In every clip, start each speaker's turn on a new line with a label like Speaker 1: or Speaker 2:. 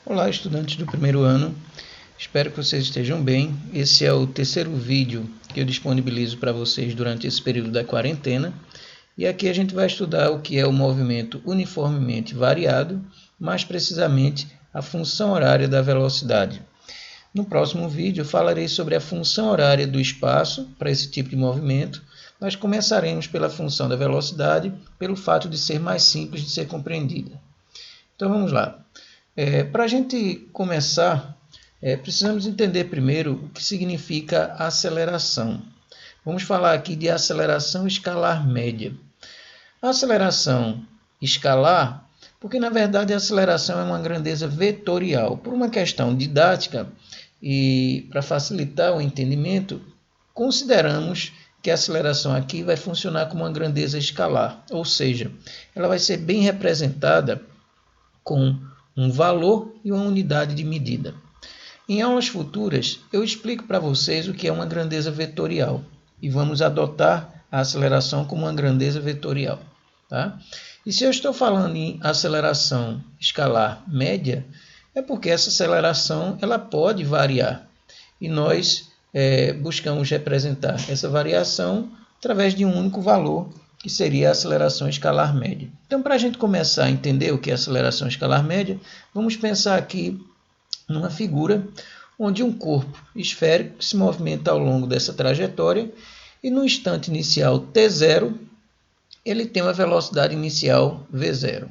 Speaker 1: Olá, estudantes do primeiro ano. Espero que vocês estejam bem. Esse é o terceiro vídeo que eu disponibilizo para vocês durante esse período da quarentena. E aqui a gente vai estudar o que é o movimento uniformemente variado, mais precisamente a função horária da velocidade. No próximo vídeo eu falarei sobre a função horária do espaço para esse tipo de movimento. Nós começaremos pela função da velocidade, pelo fato de ser mais simples de ser compreendida. Então vamos lá. Para a gente começar, precisamos entender primeiro o que significa aceleração. Vamos falar aqui de aceleração escalar média. A aceleração escalar, porque na verdade a aceleração é uma grandeza vetorial. Por uma questão didática e para facilitar o entendimento, consideramos que a aceleração aqui vai funcionar como uma grandeza escalar, ou seja, ela vai ser bem representada com um valor e uma unidade de medida. Em aulas futuras, eu explico para vocês o que é uma grandeza vetorial e vamos adotar a aceleração como uma grandeza vetorial. Tá? E se eu estou falando em aceleração escalar média, é porque essa aceleração ela pode variar e nós buscamos representar essa variação através de um único valor, que seria a aceleração escalar média. Então, para a gente começar a entender o que é aceleração escalar média, vamos pensar aqui numa figura onde um corpo esférico se movimenta ao longo dessa trajetória e no instante inicial t0, ele tem uma velocidade inicial v0.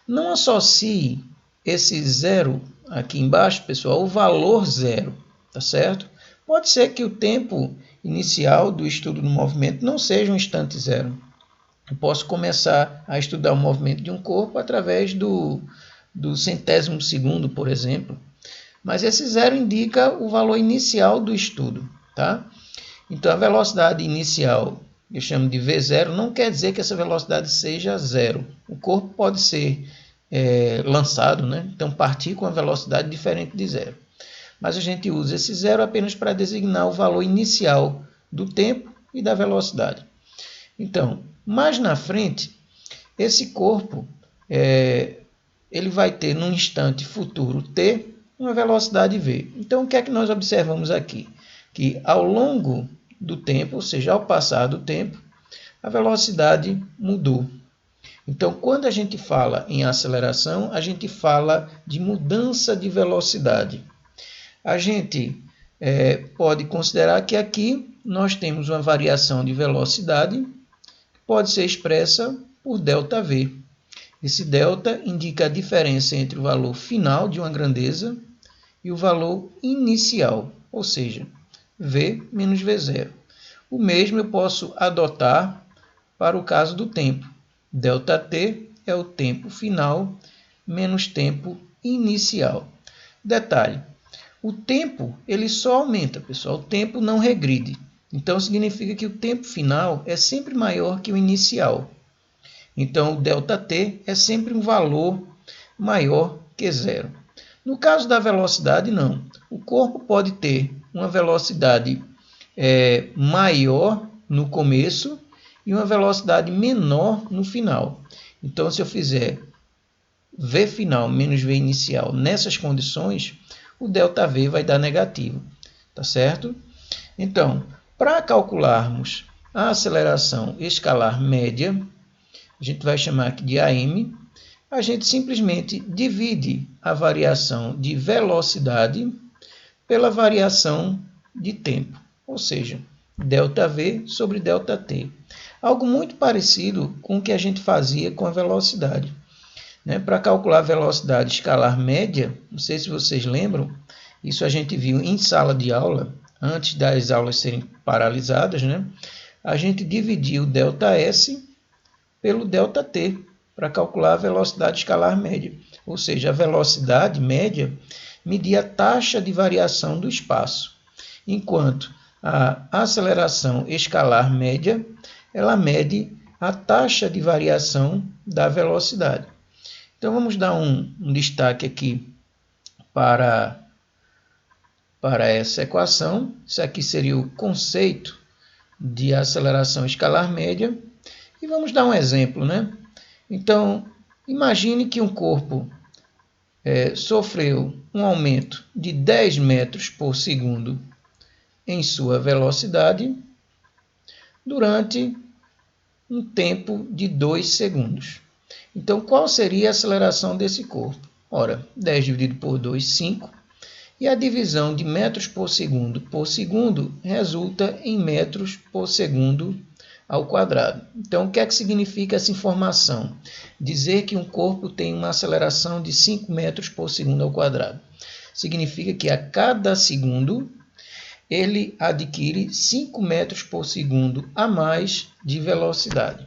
Speaker 1: Não associe esse zero aqui embaixo, pessoal, ao valor zero, tá certo? Pode ser que o tempo inicial do estudo do movimento não seja um instante zero. Eu posso começar a estudar o movimento de um corpo através do centésimo segundo, por exemplo. Mas esse zero indica o valor inicial do estudo. Tá? Então, a velocidade inicial, eu chamo de V0, não quer dizer que essa velocidade seja zero. O corpo pode ser lançado, né? Então partir com a velocidade diferente de zero. Mas a gente usa esse zero apenas para designar o valor inicial do tempo e da velocidade. Então, mais na frente, esse corpo ele vai ter num instante futuro t uma velocidade v. Então, o que é que nós observamos aqui? Que ao longo do tempo, ou seja, ao passar do tempo, a velocidade mudou. Então, quando a gente fala em aceleração, a gente fala de mudança de velocidade. A gente pode considerar que aqui nós temos uma variação de velocidade que pode ser expressa por ΔV. Esse delta indica a diferença entre o valor final de uma grandeza e o valor inicial, ou seja, V menos V0. O mesmo eu posso adotar para o caso do tempo. ΔT é o tempo final menos tempo inicial. Detalhe, o tempo ele só aumenta, pessoal, o tempo não regride. Então significa que o tempo final é sempre maior que o inicial. Então o ΔT é sempre um valor maior que zero. No caso da velocidade, não. O corpo pode ter uma velocidade maior no começo e uma velocidade menor no final. Então, se eu fizer V final menos V inicial nessas condições, o ΔV vai dar negativo, tá certo? Então, para calcularmos a aceleração escalar média, a gente vai chamar aqui de AM, a gente simplesmente divide a variação de velocidade pela variação de tempo, ou seja, ΔV sobre ΔT. Algo muito parecido com o que a gente fazia com a velocidade. Para calcular a velocidade escalar média, não sei se vocês lembram, isso a gente viu em sala de aula, antes das aulas serem paralisadas, a gente dividia o ΔS pelo ΔT para calcular a velocidade escalar média. Ou seja, a velocidade média media a taxa de variação do espaço, enquanto a aceleração escalar média ela mede a taxa de variação da velocidade. Então, vamos dar um destaque aqui para essa equação. Isso aqui seria o conceito de aceleração escalar média. E vamos dar um exemplo, Então, imagine que um corpo sofreu um aumento de 10 metros por segundo em sua velocidade durante um tempo de 2 segundos. Então, qual seria a aceleração desse corpo? Ora, 10 dividido por 2, 5. E a divisão de metros por segundo resulta em metros por segundo ao quadrado. Então, o que é que significa essa informação? Dizer que um corpo tem uma aceleração de 5 metros por segundo ao quadrado. Significa que a cada segundo ele adquire 5 metros por segundo a mais de velocidade.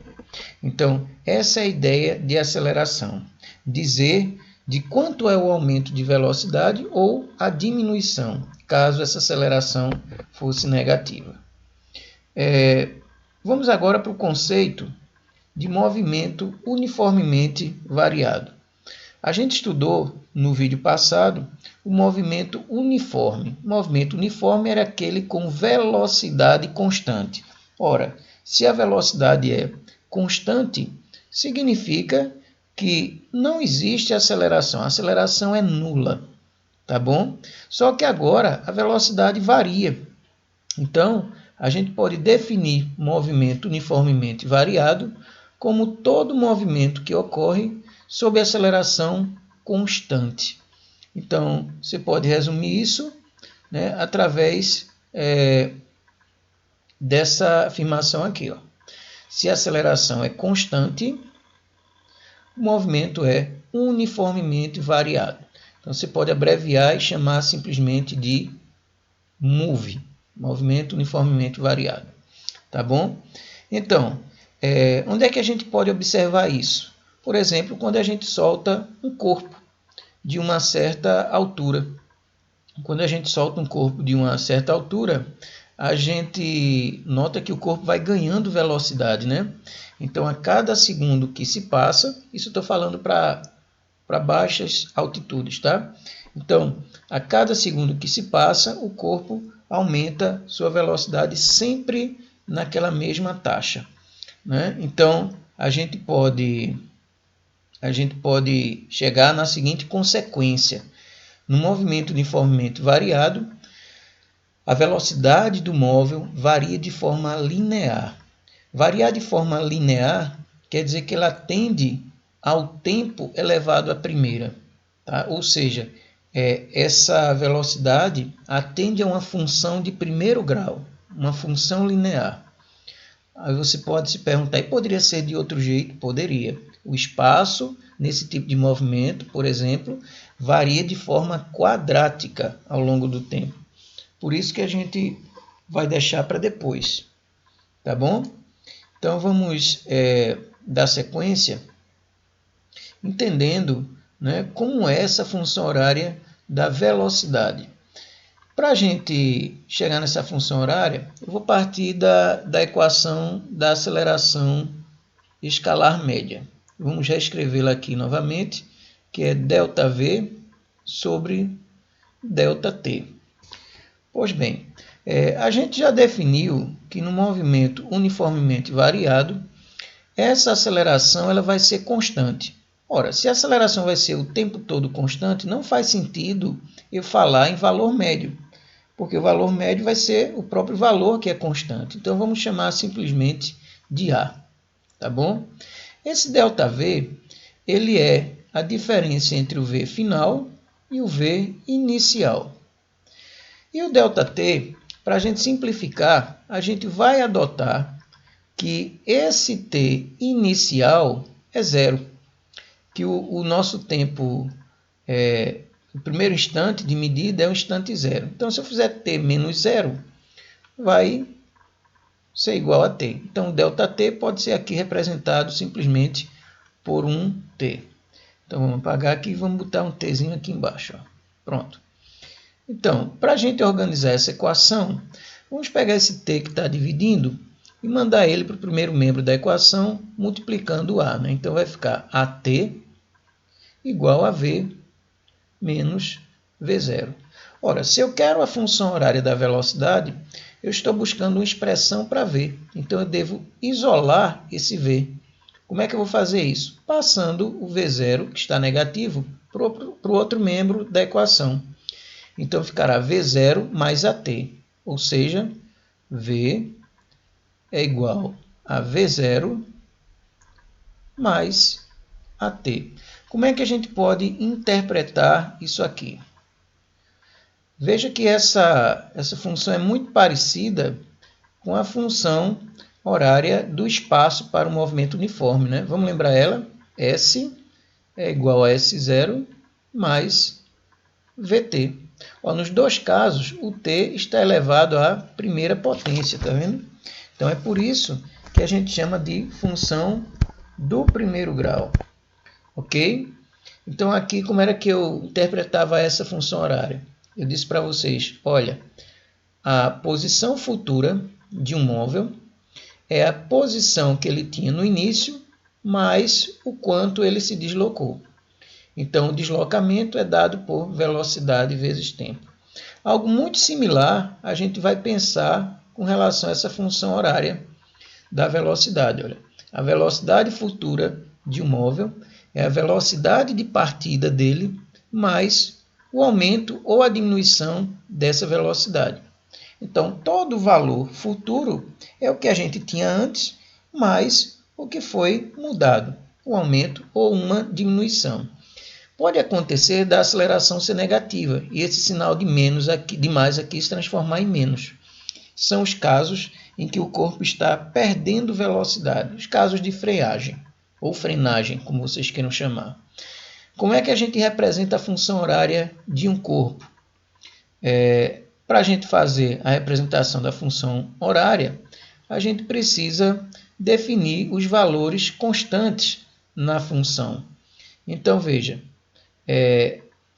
Speaker 1: Então, essa é a ideia de aceleração. Dizer de quanto é o aumento de velocidade ou a diminuição, caso essa aceleração fosse negativa. Vamos agora para o conceito de movimento uniformemente variado. A gente estudou no vídeo passado o movimento uniforme. O movimento uniforme era aquele com velocidade constante. Ora, se a velocidade é constante, significa que não existe aceleração. A aceleração é nula, tá bom? Só que agora a velocidade varia. Então, a gente pode definir movimento uniformemente variado como todo movimento que ocorre sob aceleração constante. Então, você pode resumir isso, né, através dessa afirmação aqui. Ó. Se a aceleração é constante, o movimento é uniformemente variado. Então, você pode abreviar e chamar simplesmente de MOVE, movimento uniformemente variado. Tá bom? Então, onde é que a gente pode observar isso? Por exemplo, quando a gente solta um corpo de uma certa altura. Quando a gente solta um corpo de uma certa altura, a gente nota que o corpo vai ganhando velocidade, né? Então, a cada segundo que se passa, isso estou falando para baixas altitudes, tá? Então, a cada segundo que se passa, o corpo aumenta sua velocidade sempre naquela mesma taxa, né? Então, a gente pode chegar na seguinte consequência. No movimento uniformemente variado, a velocidade do móvel varia de forma linear. Variar de forma linear quer dizer que ela tende ao tempo elevado à primeira. Tá? Ou seja, essa velocidade atende a uma função de primeiro grau, uma função linear. Aí você pode se perguntar, e poderia ser de outro jeito? Poderia. O espaço, nesse tipo de movimento, por exemplo, varia de forma quadrática ao longo do tempo. Por isso que a gente vai deixar para depois. Tá bom? Então, vamos dar sequência entendendo, né, como é essa função horária da velocidade. Para a gente chegar nessa função horária, eu vou partir da equação da aceleração escalar média. Vamos reescrevê-la aqui novamente, que é ΔV sobre ΔT. Pois bem, a gente já definiu que no movimento uniformemente variado, essa aceleração ela vai ser constante. Ora, se a aceleração vai ser o tempo todo constante, não faz sentido eu falar em valor médio, porque o valor médio vai ser o próprio valor que é constante. Então, vamos chamar simplesmente de A, tá bom? Esse ΔV, ele é a diferença entre o V final e o V inicial. E o ΔT, para a gente simplificar, a gente vai adotar que esse T inicial é zero, que o nosso tempo, o primeiro instante de medida é o instante zero. Então, se eu fizer T menos zero, vai ser igual a T. Então, ΔT pode ser aqui representado simplesmente por um T. Então, vamos apagar aqui e vamos botar um Tzinho aqui embaixo. Ó. Pronto. Então, para a gente organizar essa equação, vamos pegar esse T que está dividindo e mandar ele para o primeiro membro da equação, multiplicando o A. Né? Então, vai ficar AT igual a V menos V0. Ora, se eu quero a função horária da velocidade, eu estou buscando uma expressão para V. Então, eu devo isolar esse V. Como é que eu vou fazer isso? Passando o V0, que está negativo, para o outro membro da equação. Então ficará V0 mais AT, ou seja, V é igual a V0 mais AT. Como é que a gente pode interpretar isso aqui? Veja que essa função é muito parecida com a função horária do espaço para o movimento uniforme, né? Vamos lembrar ela? S é igual a S0 mais VT. Ó, nos dois casos, o T está elevado à primeira potência, tá vendo? Então é por isso que a gente chama de função do primeiro grau, ok? Então aqui como era que eu interpretava essa função horária? Eu disse para vocês, olha, a posição futura de um móvel é a posição que ele tinha no início, mais o quanto ele se deslocou. Então, o deslocamento é dado por velocidade vezes tempo. Algo muito similar a gente vai pensar com relação a essa função horária da velocidade. Olha, a velocidade futura de um móvel é a velocidade de partida dele mais o aumento ou a diminuição dessa velocidade. Então, todo valor futuro é o que a gente tinha antes, mais o que foi mudado, um aumento ou uma diminuição. Pode acontecer da aceleração ser negativa e esse sinal de mais aqui se transformar em menos. São os casos em que o corpo está perdendo velocidade, os casos de freagem ou frenagem, como vocês queiram chamar. Como é que a gente representa a função horária de um corpo? Para a gente fazer a representação da função horária, a gente precisa definir os valores constantes na função. Então, veja,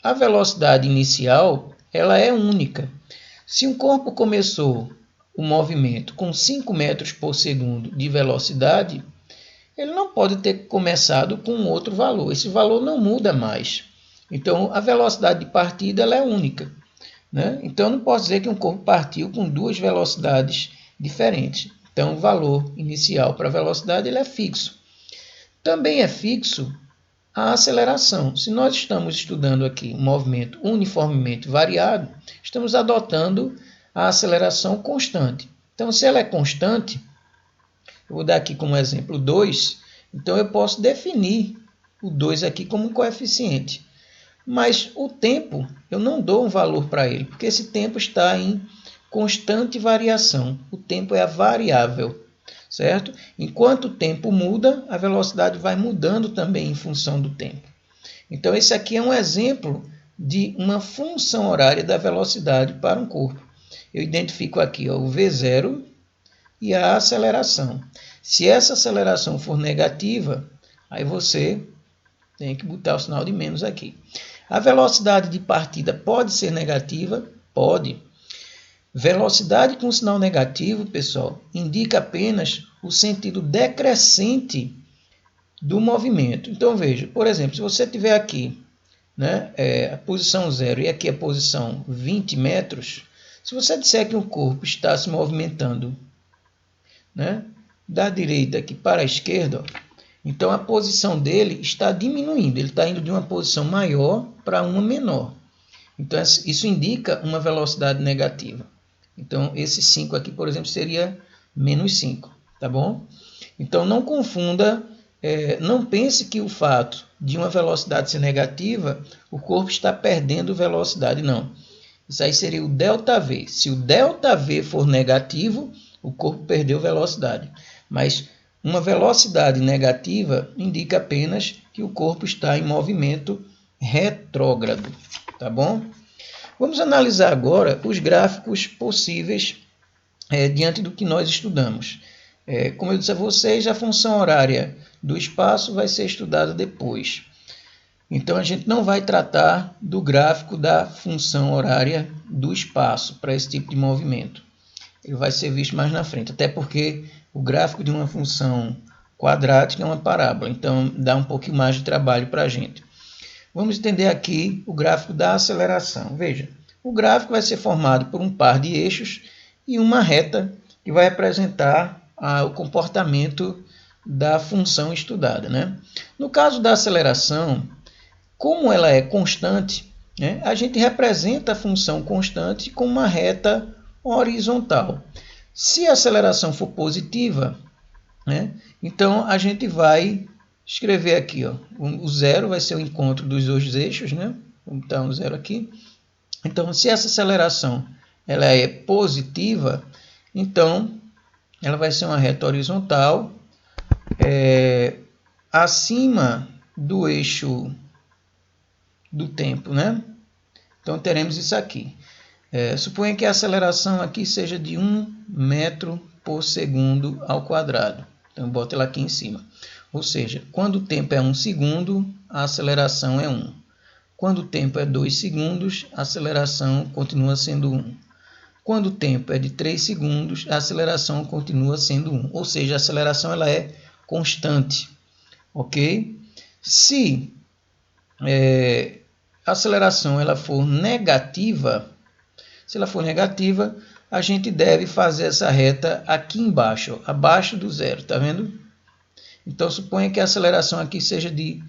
Speaker 1: a velocidade inicial ela é única. Se um corpo começou o movimento com 5 metros por segundo de velocidade, ele não pode ter começado com outro valor. Esse valor não muda mais. Então, a velocidade de partida ela é única. Né? Então, eu não posso dizer que um corpo partiu com duas velocidades diferentes. Então, o valor inicial para a velocidade ele é fixo. Também é fixo a aceleração. Se nós estamos estudando aqui um movimento uniformemente variado, estamos adotando a aceleração constante. Então, se ela é constante, eu vou dar aqui como exemplo 2, então eu posso definir o 2 aqui como um coeficiente. Mas o tempo, eu não dou um valor para ele, porque esse tempo está em constante variação. O tempo é a variável, certo? Enquanto o tempo muda, a velocidade vai mudando também em função do tempo. Então, esse aqui é um exemplo de uma função horária da velocidade para um corpo. Eu identifico aqui o V0 e a aceleração. Se essa aceleração for negativa, aí você tem que botar o sinal de menos aqui. A velocidade de partida pode ser negativa? Pode. Velocidade com sinal negativo, pessoal, indica apenas o sentido decrescente do movimento. Então, veja, por exemplo, se você tiver aqui a posição 0 e aqui a posição 20 metros, se você disser que o corpo está se movimentando da direita aqui para a esquerda, então a posição dele está diminuindo, ele está indo de uma posição maior para uma menor. Então isso indica uma velocidade negativa. Então esse 5 aqui, por exemplo, seria menos 5, tá bom? Então não confunda, não pense que o fato de uma velocidade ser negativa, o corpo está perdendo velocidade, não. Isso aí seria o ΔV. Se o ΔV for negativo, o corpo perdeu velocidade. Mas uma velocidade negativa indica apenas que o corpo está em movimento retrógrado, tá bom? Vamos analisar agora os gráficos possíveis diante do que nós estudamos. Como eu disse a vocês, a função horária do espaço vai ser estudada depois. Então, a gente não vai tratar do gráfico da função horária do espaço para esse tipo de movimento. Ele vai ser visto mais na frente, até porque o gráfico de uma função quadrática é uma parábola, então dá um pouquinho mais de trabalho para a gente. Vamos entender aqui o gráfico da aceleração. Veja, o gráfico vai ser formado por um par de eixos e uma reta que vai representar o comportamento da função estudada. No caso da aceleração, como ela é constante, né, a gente representa a função constante com uma reta horizontal. Se a aceleração for positiva, né, então a gente vai escrever aqui, ó, o zero vai ser o encontro dos dois eixos, né? Vamos botar um zero aqui. Então, se essa aceleração ela é positiva, então ela vai ser uma reta horizontal acima do eixo do tempo, né? Então teremos isso aqui. Suponha que a aceleração aqui seja de 1 metro por segundo ao quadrado. Então boto ela aqui em cima. Ou seja, quando o tempo é 1 segundo, a aceleração é 1. Quando o tempo é 2 segundos, a aceleração continua sendo 1. Quando o tempo é de 3 segundos, a aceleração continua sendo 1. Ou seja, a aceleração ela é constante. Ok? Se a aceleração ela for negativa, a gente deve fazer essa reta aqui embaixo, abaixo do zero, tá vendo? Então, suponha que a aceleração aqui seja de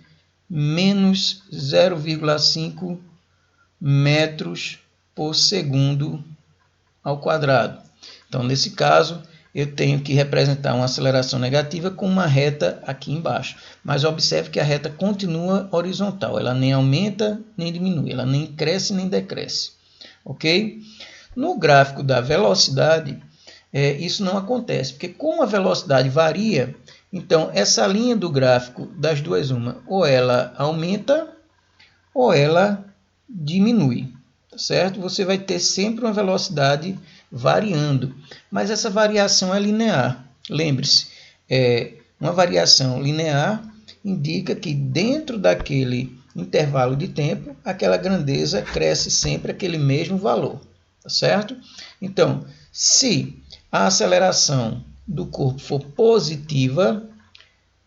Speaker 1: menos 0,5 metros por segundo ao quadrado. Então, nesse caso, eu tenho que representar uma aceleração negativa com uma reta aqui embaixo. Mas observe que a reta continua horizontal, ela nem aumenta nem diminui, ela nem cresce nem decresce. Ok? No gráfico da velocidade, isso não acontece, porque como a velocidade varia, então essa linha do gráfico das duas, ou ela aumenta ou ela diminui, tá certo? Você vai ter sempre uma velocidade variando, mas essa variação é linear. Lembre-se, uma variação linear indica que dentro daquele intervalo de tempo, aquela grandeza cresce sempre aquele mesmo valor, tá certo? Então, se a aceleração do corpo for positiva,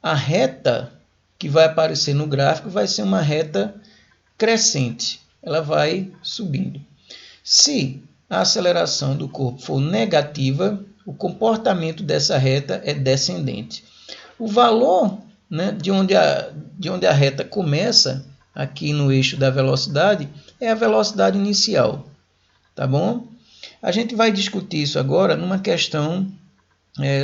Speaker 1: a reta que vai aparecer no gráfico vai ser uma reta crescente, ela vai subindo. Se a aceleração do corpo for negativa, o comportamento dessa reta é descendente. O valor, né, de onde a reta começa, aqui no eixo da velocidade, é a velocidade inicial. Tá bom? A gente vai discutir isso agora numa questão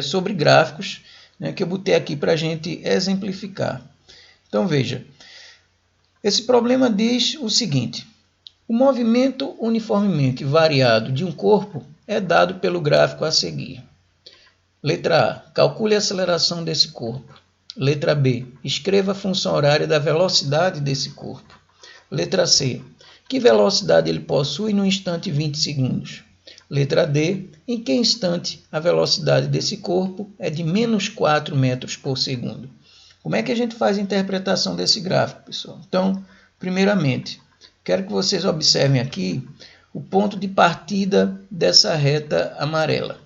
Speaker 1: sobre gráficos, né, que eu botei aqui para a gente exemplificar. Então veja, esse problema diz o seguinte: o movimento uniformemente variado de um corpo é dado pelo gráfico a seguir. Letra A. Calcule a aceleração desse corpo. Letra B. Escreva a função horária da velocidade desse corpo. Letra C. Que velocidade ele possui no instante 20 segundos? Letra D. Em que instante a velocidade desse corpo é de menos 4 metros por segundo? Como é que a gente faz a interpretação desse gráfico, pessoal? Então, primeiramente, quero que vocês observem aqui o ponto de partida dessa reta amarela.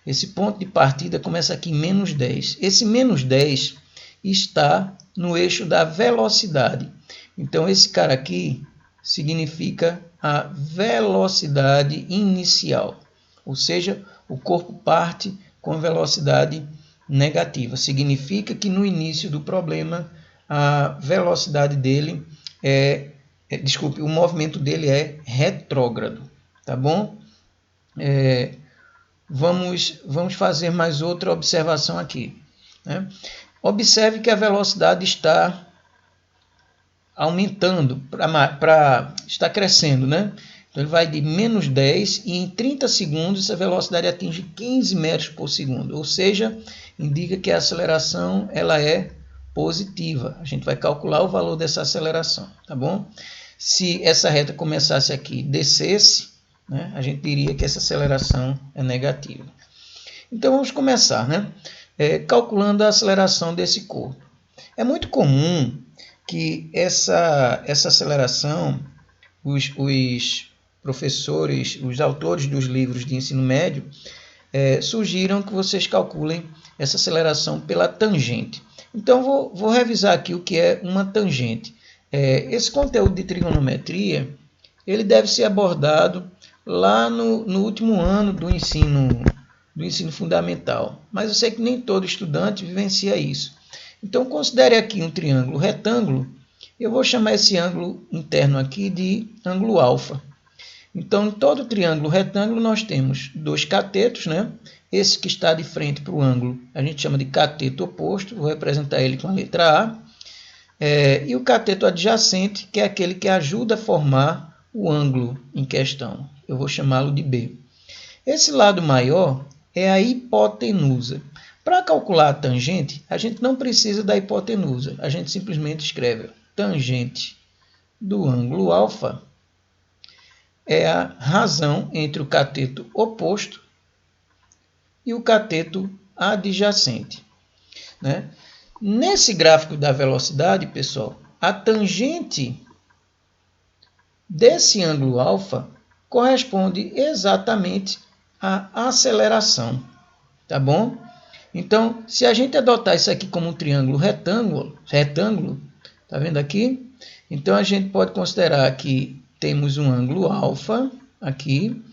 Speaker 1: Esse ponto de partida começa aqui em menos 10. Esse menos 10 está no eixo da velocidade. Então, esse cara aqui significa a velocidade inicial. Ou seja, o corpo parte com velocidade negativa. Significa que no início do problema, a velocidade dele o movimento dele é retrógrado. Tá bom? Vamos fazer mais outra observação aqui, né? Observe que a velocidade está aumentando, está crescendo, né? Então ele vai de menos 10 e em 30 segundos essa velocidade atinge 15 metros por segundo, ou seja, indica que a aceleração ela é positiva. A gente vai calcular o valor dessa aceleração, tá bom? Se essa reta começasse aqui e descesse, né, a gente diria que essa aceleração é negativa. Então vamos começar, né? Calculando a aceleração desse corpo. É muito comum que essa aceleração, os professores, os autores dos livros de ensino médio, sugiram que vocês calculem essa aceleração pela tangente. Então vou revisar aqui o que é uma tangente. Esse conteúdo de trigonometria, ele deve ser abordado lá no último ano do ensino fundamental. Mas eu sei que nem todo estudante vivencia isso. Então, considere aqui um triângulo retângulo Eu vou chamar esse ângulo interno aqui de ângulo alfa. Então, em todo triângulo retângulo, nós temos dois catetos, né? Esse que está de frente para o ângulo, a gente chama de cateto oposto, vou representar ele com a letra A. E o cateto adjacente, que é aquele que ajuda a formar o ângulo em questão. Eu vou chamá-lo de B. Esse lado maior é a hipotenusa. Para calcular a tangente, a gente não precisa da hipotenusa. A gente simplesmente escreve tangente do ângulo alfa é a razão entre o cateto oposto e o cateto adjacente, né? Nesse gráfico da velocidade, pessoal, a tangente desse ângulo alfa corresponde exatamente à aceleração, tá bom? Então, se a gente adotar isso aqui como um triângulo retângulo, tá vendo aqui? Então, a gente pode considerar que temos um ângulo alfa aqui.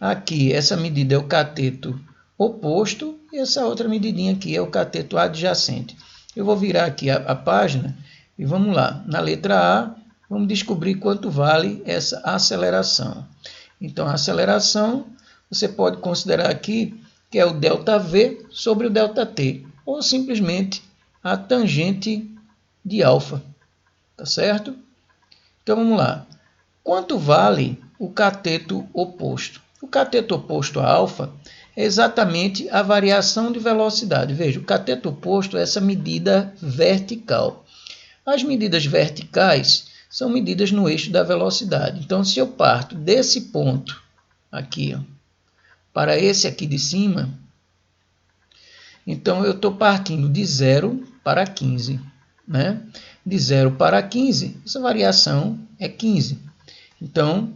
Speaker 1: Aqui, essa medida é o cateto oposto e essa outra medidinha aqui é o cateto adjacente. Eu vou virar aqui a página e vamos lá. Na letra A, vamos descobrir quanto vale essa aceleração. Então, a aceleração, você pode considerar aqui que é o ΔV sobre o ΔT, ou simplesmente a tangente de alfa, tá certo? Então, vamos lá. Quanto vale o cateto oposto? O cateto oposto a alfa é exatamente a variação de velocidade. Veja, o cateto oposto é essa medida vertical. As medidas verticais são medidas no eixo da velocidade. Então, se eu parto desse ponto aqui, ó, para esse aqui de cima, então eu estou partindo de 0 para 15. Né? De 0 para 15, essa variação é 15. Então,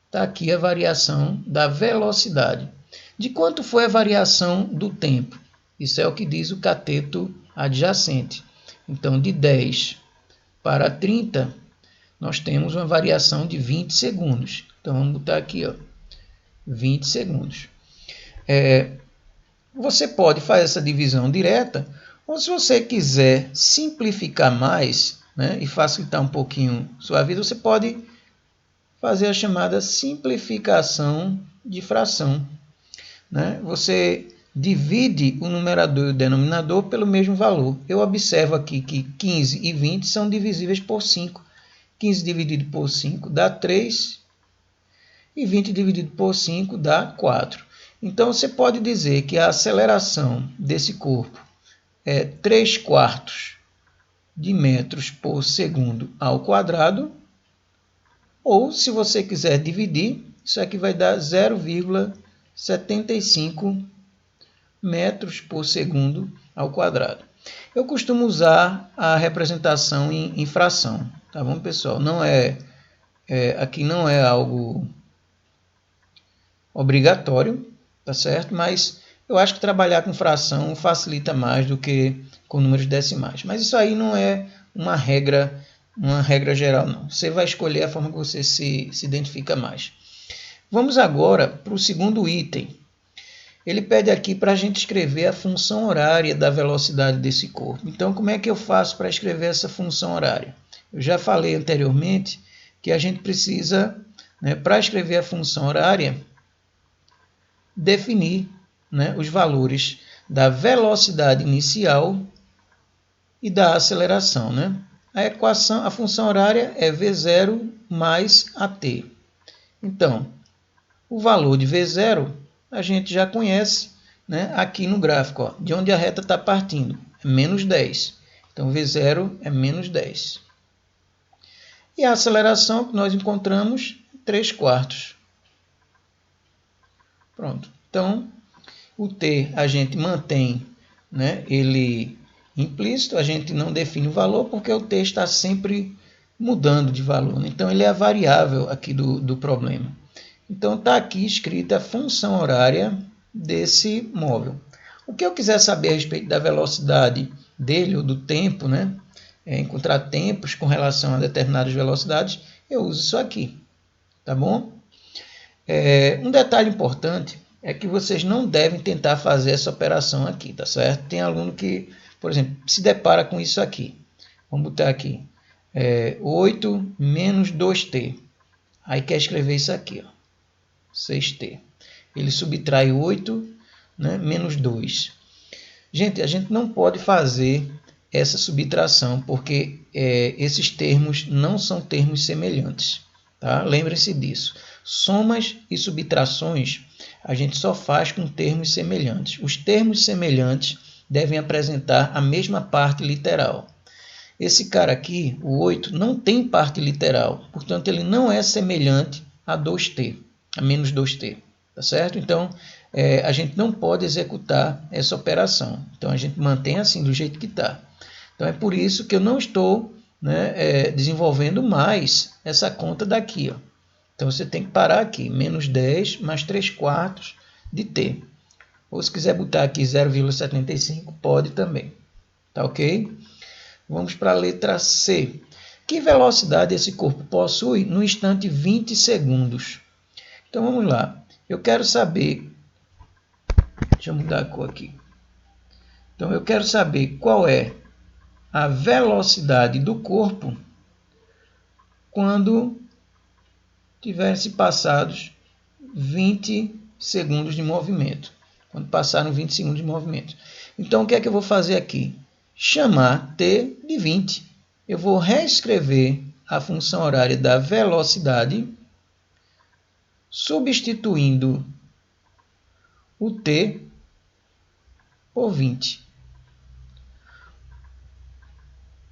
Speaker 1: está aqui a variação da velocidade. De quanto foi a variação do tempo? Isso é o que diz o cateto adjacente. Então, de 10 para 30, nós temos uma variação de 20 segundos. Então, vamos botar aqui, ó, 20 segundos. Você pode fazer essa divisão direta, ou se você quiser simplificar mais, né, e facilitar um pouquinho sua vida, você pode fazer a chamada simplificação de fração. Né? Você divide o numerador e o denominador pelo mesmo valor. Eu observo aqui que 15 e 20 são divisíveis por 5. 15 dividido por 5 dá 3 e 20 dividido por 5 dá 4. Então, você pode dizer que a aceleração desse corpo é 3/4 de metros por segundo ao quadrado. Ou, se você quiser dividir, isso aqui vai dar 0,75 metros por segundo ao quadrado. Eu costumo usar a representação em fração, tá bom, pessoal? Aqui não é algo obrigatório, tá certo? Mas eu acho que trabalhar com fração facilita mais do que com números decimais. Mas isso aí não é uma regra geral, não. Você vai escolher a forma que você se identifica mais. Vamos agora para o segundo item. Ele pede aqui para a gente escrever a função horária da velocidade desse corpo. Então, como é que eu faço para escrever essa função horária? Eu já falei anteriormente que a gente precisa, né, para escrever a função horária, definir, né, os valores da velocidade inicial e da aceleração, né? A função horária é V0 mais AT. Então, o valor de V0 a gente já conhece, né, aqui no gráfico, ó, de onde a reta está partindo, é menos 10. Então, V0 é menos 10. E a aceleração que nós encontramos, 3/4. Pronto. Então, o T a gente mantém, né, ele implícito, a gente não define o valor porque o T está sempre mudando de valor. Então, ele é a variável aqui do problema. Então, está aqui escrita a função horária desse móvel. O que eu quiser saber a respeito da velocidade dele ou do tempo, né, encontrar tempos com relação a determinadas velocidades, eu uso isso aqui. Tá bom? Um detalhe importante é que vocês não devem tentar fazer essa operação aqui, tá certo? Tem aluno que, por exemplo, se depara com isso aqui. Vamos botar aqui. 8 menos 2t. Aí quer escrever isso aqui, ó, 6t. Ele subtrai 8, né, menos 2. Gente, a gente não pode fazer essa subtração, porque esses termos não são termos semelhantes. Tá? Lembrem-se disso. Somas e subtrações a gente só faz com termos semelhantes. Os termos semelhantes devem apresentar a mesma parte literal. Esse cara aqui, o 8, não tem parte literal, portanto ele não é semelhante a 2t, a menos 2t, tá certo? Então a gente não pode executar essa operação, então a gente mantém assim do jeito que está. Então é por isso que eu não estou, né, desenvolvendo mais essa conta daqui, ó. Então você tem que parar aqui, menos 10 mais 3/4 de t. Ou se quiser botar aqui 0,75, pode também, tá ok? Vamos para a letra C. Que velocidade esse corpo possui no instante 20 segundos? Então vamos lá. Eu quero saber... Deixa eu mudar a cor aqui. Então eu quero saber qual é a velocidade do corpo quando tiverem-se passados 20 segundos de movimento. Quando passaram 20 segundos de movimento. Então o que é que eu vou fazer aqui? Chamar t de 20. Eu vou reescrever a função horária da velocidade, substituindo o t por 20.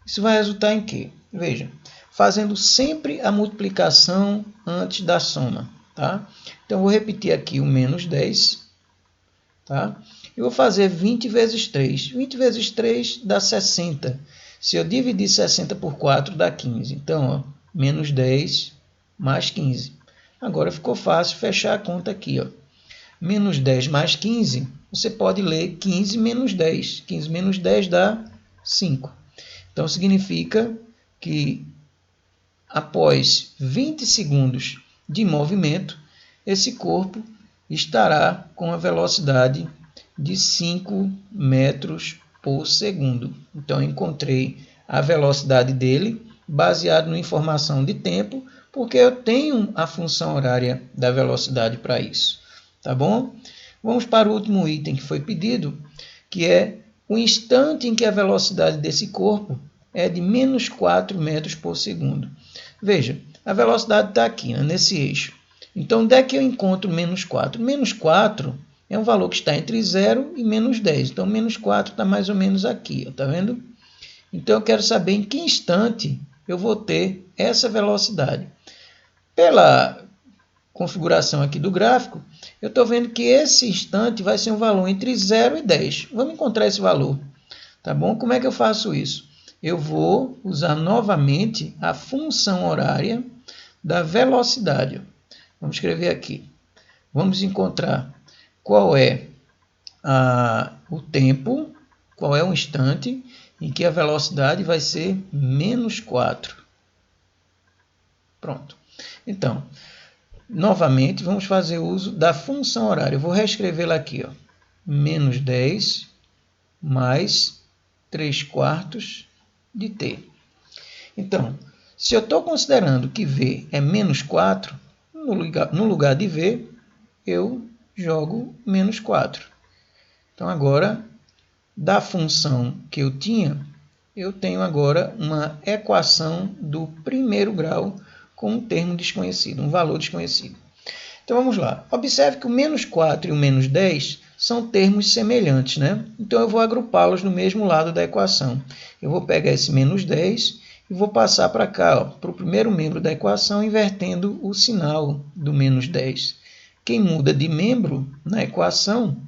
Speaker 1: Isso vai resultar em quê? Veja, fazendo sempre a multiplicação antes da soma. Tá? Então, eu vou repetir aqui o menos 10. Tá? Eu vou fazer 20 vezes 3. 20 vezes 3 dá 60. Se eu dividir 60 por 4, dá 15. Então, ó, menos 10 mais 15. Agora ficou fácil fechar a conta aqui. Ó. Menos 10 mais 15, você pode ler 15 menos 10. 15 menos 10 dá 5. Então, significa que após 20 segundos de movimento, esse corpo estará com a velocidade de 5 metros por segundo. Então, eu encontrei a velocidade dele baseado na informação de tempo, porque eu tenho a função horária da velocidade para isso. Tá bom? Vamos para o último item que foi pedido, que é o instante em que a velocidade desse corpo é de menos 4 metros por segundo. Veja, a velocidade está aqui, né, nesse eixo. Então, onde é que eu encontro menos 4? Menos 4 é um valor que está entre 0 e menos 10. Então, menos 4 está mais ou menos aqui, está vendo? Então, eu quero saber em que instante eu vou ter essa velocidade. Pela configuração aqui do gráfico, eu estou vendo que esse instante vai ser um valor entre 0 e 10. Vamos encontrar esse valor. Tá bom? Como é que eu faço isso? Eu vou usar novamente a função horária da velocidade. Vamos escrever aqui. Vamos encontrar qual é o tempo, qual é o instante em que a velocidade vai ser menos 4. Pronto. Então, novamente, vamos fazer uso da função horária. Eu vou reescrevê-la aqui. Ó. Menos 10 mais 3/4 de t. Então, se eu estou considerando que v é menos 4, no lugar de v, eu jogo menos 4. Então, agora, da função que eu tinha, eu tenho agora uma equação do primeiro grau com um termo desconhecido, um valor desconhecido. Então, vamos lá. Observe que o menos 4 e o menos 10 são termos semelhantes, né? Então, eu vou agrupá-los no mesmo lado da equação. Eu vou pegar esse menos 10 e vou passar para cá, para o primeiro membro da equação, invertendo o sinal do menos 10. Quem muda de membro na equação,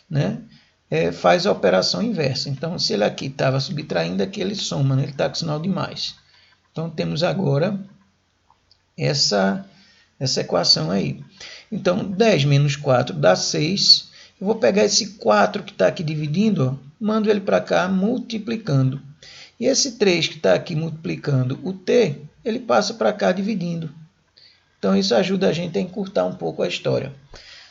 Speaker 1: né, faz a operação inversa. Então, se ele aqui estava subtraindo, aqui ele soma, né? Ele está com sinal de mais. Então, temos agora essa equação aí. Então, 10 menos 4 dá 6. Eu vou pegar esse 4 que está aqui dividindo, ó, mando ele para cá multiplicando. E esse 3 que está aqui multiplicando o t, ele passa para cá dividindo. Então, isso ajuda a gente a encurtar um pouco a história.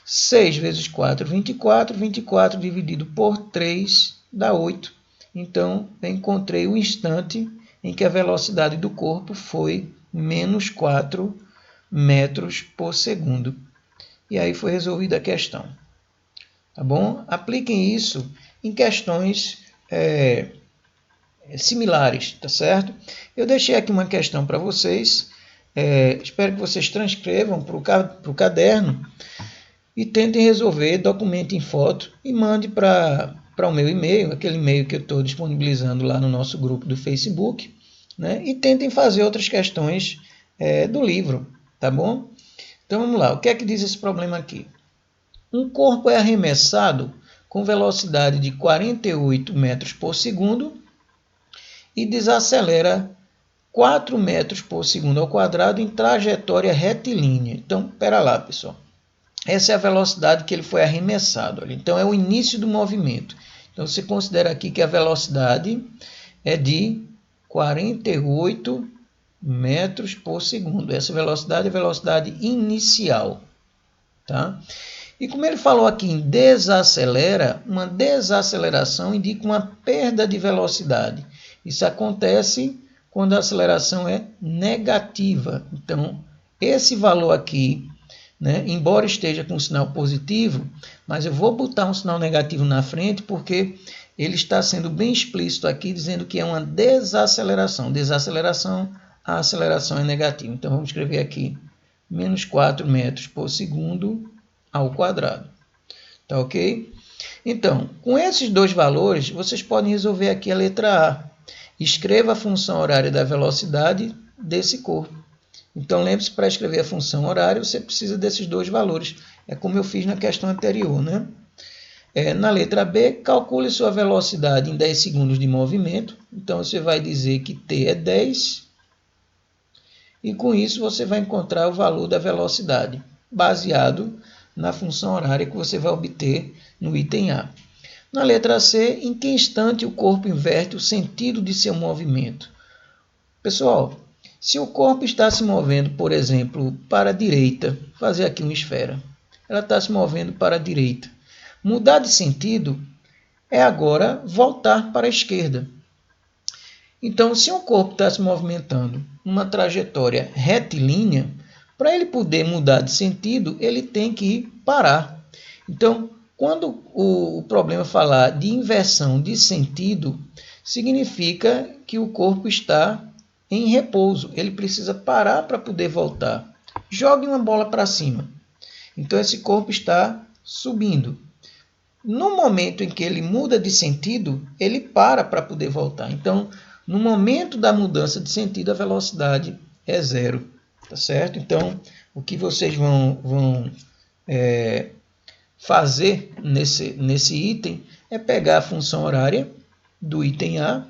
Speaker 1: 6 vezes 4, 24. 24 dividido por 3 dá 8. Então, eu encontrei o instante em que a velocidade do corpo foi menos 4 metros por segundo. E aí foi resolvida a questão. Tá bom? Apliquem isso em questões similares, tá certo? Eu deixei aqui uma questão para vocês. Espero que vocês transcrevam para o caderno e tentem resolver, documentem foto e mande para o meu e-mail, aquele e-mail que eu estou disponibilizando lá no nosso grupo do Facebook, né? E tentem fazer outras questões do livro, tá bom? Então vamos lá, o que é que diz esse problema aqui? Um corpo é arremessado com velocidade de 48 metros por segundo e desacelera 4 metros por segundo ao quadrado em trajetória retilínea. Então, espera lá, pessoal. Essa é a velocidade que ele foi arremessado. Olha. Então, é o início do movimento. Então, você considera aqui que a velocidade é de 48 metros por segundo. Essa velocidade é a velocidade inicial. Tá? E como ele falou aqui em desacelera, uma desaceleração indica uma perda de velocidade. Isso acontece quando a aceleração é negativa. Então, esse valor aqui, né, embora esteja com um sinal positivo, mas eu vou botar um sinal negativo na frente porque ele está sendo bem explícito aqui, dizendo que é uma desaceleração. Desaceleração, a aceleração é negativa. Então, vamos escrever aqui menos 4 metros por segundo ao quadrado. Tá ok? Então, com esses dois valores, vocês podem resolver aqui a letra A. Escreva a função horária da velocidade desse corpo. Então, lembre-se, para escrever a função horária, você precisa desses dois valores. É como eu fiz na questão anterior, né? Na letra B, calcule sua velocidade em 10 segundos de movimento. Então, você vai dizer que T é 10. E com isso, você vai encontrar o valor da velocidade, baseado na função horária que você vai obter no item A. Na letra C, em que instante o corpo inverte o sentido de seu movimento? Pessoal, se o corpo está se movendo, por exemplo, para a direita, vou fazer aqui uma esfera, ela está se movendo para a direita. Mudar de sentido é agora voltar para a esquerda. Então, se um corpo está se movimentando numa trajetória retilínea, para ele poder mudar de sentido, ele tem que parar. Então, quando o problema falar de inversão de sentido, significa que o corpo está em repouso. Ele precisa parar para poder voltar. Jogue uma bola para cima. Então, esse corpo está subindo. No momento em que ele muda de sentido, ele para poder voltar. Então, no momento da mudança de sentido, a velocidade é zero. Tá certo? Então, o que vocês vão fazer nesse item é pegar a função horária do item A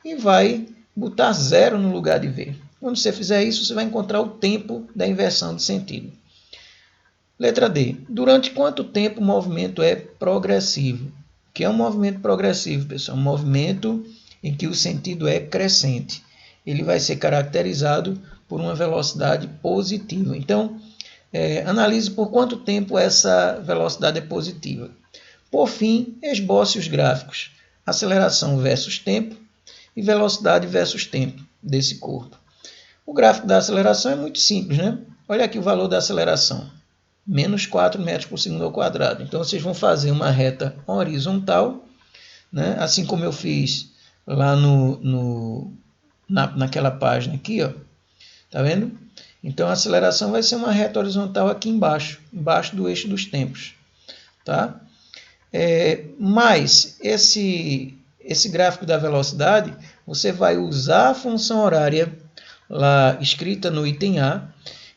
Speaker 1: e vai botar zero no lugar de V. Quando você fizer isso, você vai encontrar o tempo da inversão de sentido. Letra D. Durante quanto tempo o movimento é progressivo? O que é um movimento progressivo, pessoal? Um movimento em que o sentido é crescente. Ele vai ser caracterizado por uma velocidade positiva. Então, analise por quanto tempo essa velocidade é positiva. Por fim, esboce os gráficos. Aceleração versus tempo e velocidade versus tempo desse corpo. O gráfico da aceleração é muito simples, né? Olha aqui o valor da aceleração. Menos 4 metros por segundo ao quadrado. Então, vocês vão fazer uma reta horizontal, né? Assim como eu fiz lá naquela página aqui, ó. Tá vendo? Então, a aceleração vai ser uma reta horizontal aqui embaixo do eixo dos tempos. Tá? Mas esse gráfico da velocidade, você vai usar a função horária lá escrita no item A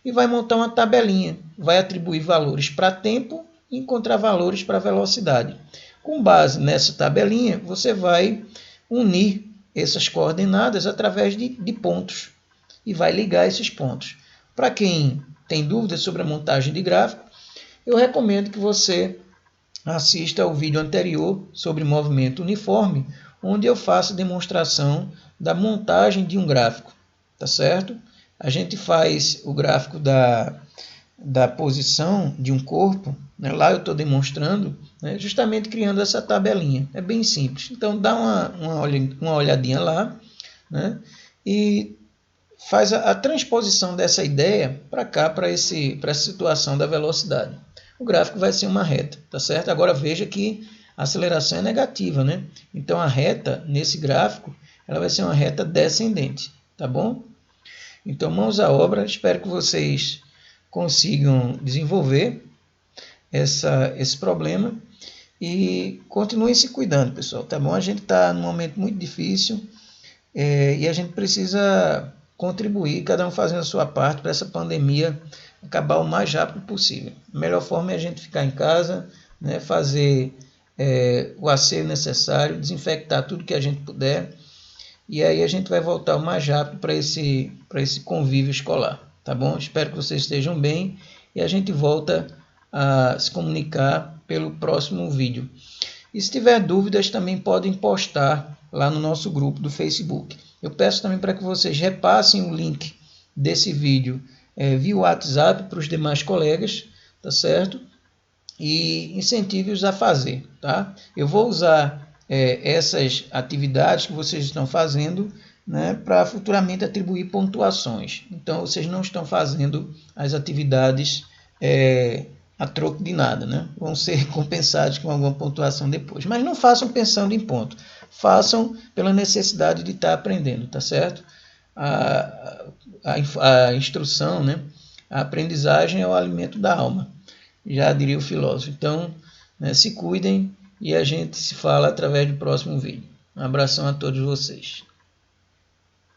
Speaker 1: e vai montar uma tabelinha. Vai atribuir valores para tempo e encontrar valores para velocidade. Com base nessa tabelinha, você vai unir essas coordenadas através de pontos e vai ligar esses pontos. Para quem tem dúvidas sobre a montagem de gráfico, eu recomendo que você assista ao vídeo anterior sobre movimento uniforme, onde eu faço demonstração da montagem de um gráfico, tá certo? A gente faz o gráfico da posição de um corpo, né? Lá eu estou demonstrando, né? Justamente criando essa tabelinha. É bem simples. Então, dá uma olhadinha lá, né? e faz a transposição dessa ideia para cá, para essa situação da velocidade. O gráfico vai ser uma reta, tá certo? Agora veja que a aceleração é negativa, né? Então a reta nesse gráfico ela vai ser uma reta descendente, tá bom? Então mãos à obra, espero que vocês consigam desenvolver esse problema e continuem se cuidando, pessoal, tá bom? A gente está num momento muito difícil e a gente precisa contribuir, cada um fazendo a sua parte para essa pandemia acabar o mais rápido possível. A melhor forma é a gente ficar em casa, né, fazer o asseio necessário, desinfectar tudo que a gente puder, e aí a gente vai voltar o mais rápido para esse convívio escolar, tá bom? Espero que vocês estejam bem e a gente volta a se comunicar pelo próximo vídeo. E se tiver dúvidas, também podem postar lá no nosso grupo do Facebook. Eu peço também para que vocês repassem o link desse vídeo via WhatsApp para os demais colegas, tá certo? E incentive-os a fazer, tá? Eu vou usar essas atividades que vocês estão fazendo, né, para futuramente atribuir pontuações. Então, vocês não estão fazendo as atividades a troco de nada, né? Vão ser compensados com alguma pontuação depois. Mas não façam pensando em ponto. Façam pela necessidade de estar aprendendo, tá certo? A instrução, né? A aprendizagem é o alimento da alma, já diria o filósofo. Então, né, se cuidem e a gente se fala através do próximo vídeo. Um abração a todos vocês.